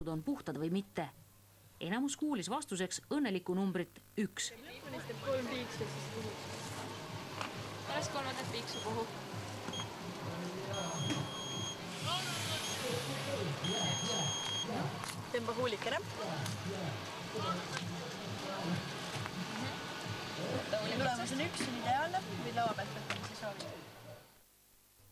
jalad on puhtad või mitte. Enamus kuulis vastuseks õnneliku numbrit 1. Unistab 3 piiksu, siis puhub. Pärast 3 piiksu puhub. Tõmba huulikene. Tulemus on 1, on ideaalne, või laua pealt võtame siis soovi.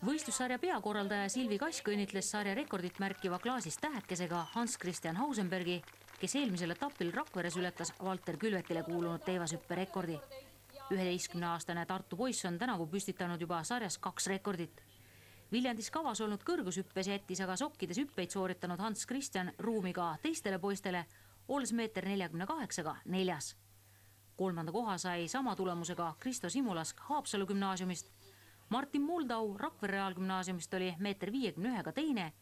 Võistlussarja peakorraldaja Silvi Kask õnnitles sarja rekordit märkiva klaasist tähekesega Hans-Christian Hausenbergi, kes eelmisel etapil Rakveres ületas Valter Külvetile kuulunud teevashüppe rekordi. 11-aastane Tartu poiss on tänavu püstitanud juba sarjas 2 rekordit. Viljandis kavas olnud kõrgushüppes jättis aga sokkides hüppeid sooritanud Hans-Christian ruumi ka teistele poistele, olles 1,48 m 4. 3. koha sai sama tulemusega Kristo Simulask Haapsalu gümnaasiumist. Martin Muldau Rakvere Reaalgümnaasiumist oli 1,51 m 2.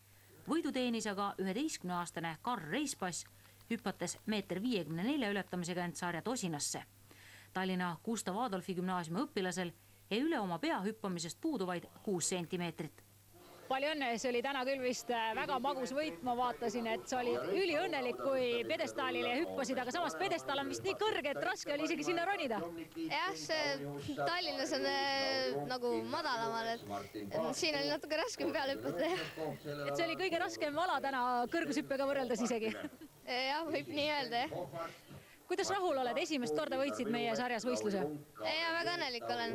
Võidu teenis aga 11-aastane Karl Reispass, hüpates 1,54 m ületamisega end sarja tosinasse. Tallinna Gustav Adolfi gümnaasiumi õpilasel jäi üle oma pea hüppamisest puudu vaid 6 sentimeetrit. Palju õnne, see oli täna küll vist väga magus võit, ma vaatasin, et sa olid üliõnnelik, kui pedestaalile hüppasid, aga samas pedestaal on vist nii kõrge, et raske oli isegi sinna ronida. Jah, see Tallinnas on nagu madalamal, et siin oli natuke raskem peale hüppata. Et see oli kõige raskem ala täna kõrgushüppega võrreldes isegi. Jah, võib nii öelda, jah. Kuidas rahul oled? Esimest korda võitsid meie sarjas võistluse? Ja väga õnnelik olen.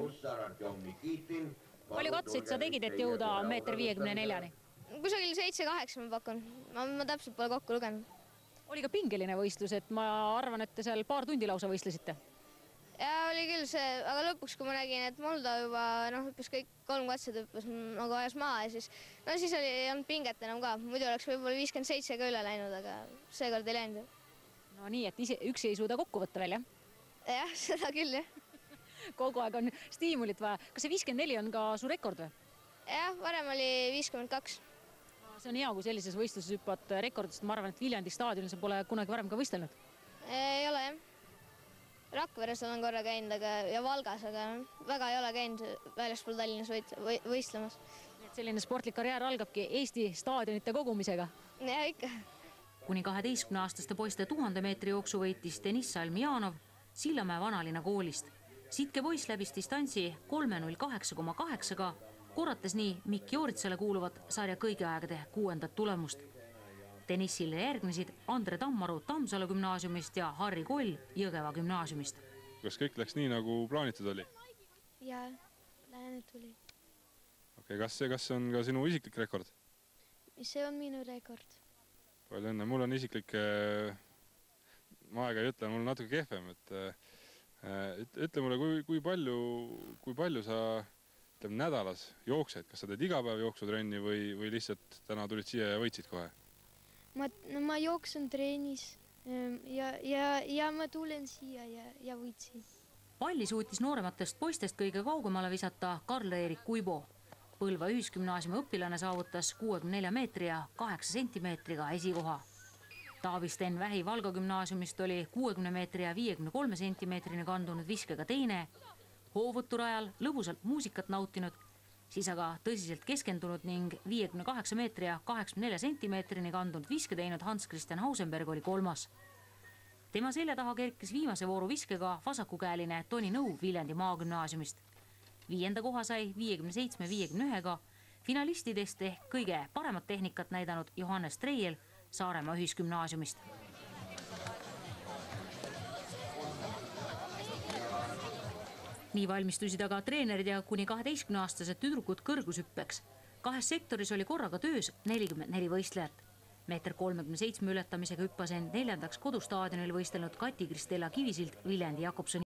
Palju katseid sa tegid, et jõuda 1,54 m? Kusagil 7-8 ma pakun. Ma täpselt pole kokku lugenud. Oli ka pingeline võistlus, et ma arvan, et te seal paar tundi lausa võistlesite. Ja oli küll see, aga lõpuks, kui ma nägin, et Moldo juba hüppes kõik 3 katset hüppes nagu ajas maha ja siis oli olnud pinget enam ka. Muidu oleks võib-olla 57 ka üle läinud, aga seekord ei läinud. No nii, et üksi ei suuda kokku võtta veel, jah? Jah, seda küll, jah. Kogu aeg on stiimulit vaja. Kas see 54 on ka su rekord või? Jah, varem oli 52. See on hea, kui sellises võistluses hüppad rekordist. Ma arvan, et Viljandi staadionil sa pole kunagi varem ka võistelnud. Ei ole, jah. Rakveres olen korra käinud ja Valgas, aga väga ei ole käinud väljaspool Tallinnas võistlemas. Selline sportlik karjäär algabki Eesti staadionite kogumisega. Ja ikka. Kuni 12-aastaste poiste 1000 meetri jooksu võitis Deniss Salmianov Sillamäe vanalinna koolist. Sitke poiss läbis distantsi 3.08,8-ga, korrates nii Mikk Jooritsale kuuluvat sarja kõigi aegade 6. tulemust. Denissile järgnesid Andre Tammaru Tammsalu gümnaasiumist ja Harri Koll Jõgeva gümnaasiumist. Kas kõik läks nii, nagu plaanitud oli? Jaa, lähened tuli. Okei, kas see on ka sinu isiklik rekord? See on minu rekord. Palju õnne. Mul on isiklik, ma aega ei ütle, mul on natuke kehvem, et ütle mulle, kui palju sa nädalas jooksed, kas sa teed iga päev jooksutrenni või lihtsalt täna tulid siia ja võitsid kohe? Ma jooksun treenis ja ma tulen siia ja võitsin. Palli suutis noorematest poistest kõige kaugemale visata Karl-Erik Kuibo. Põlva ühisgümnaasiumi õpilane saavutas 64 meetri ja 8 sentimeetriga esikoha. Taavi Sten Vähi Valga gümnaasiumist oli 60 meetri ja 53 sentimeetrini kandunud viskega teine. Hoovõturajal lõbusalt muusikat nautinud, siis aga tõsiselt keskendunud ning 58 meetri ja 84 sentimeetrini kandunud viske teinud Hans-Christian Hausenberg oli 3. Tema selja taha kerkis viimase vooru viskega vasakukäeline Toni Nõu Viljandi maagümnaasiumist. 5. koha sai 57-51-ga finalistidest ehk kõige paremat tehnikat näidanud Johannes Treiel Saaremaa ühisgümnaasiumist. Nii valmistusid aga treenerid ja kuni 12-aastased tüdrukud kõrgushüppeks. 2 sektoris oli korraga töös 44 võistlejat. 1,37 m ületamisega hüppas end 4. kodustaadionil võistelnud Kati Kristella Kivisild Viljandi Jakobsoni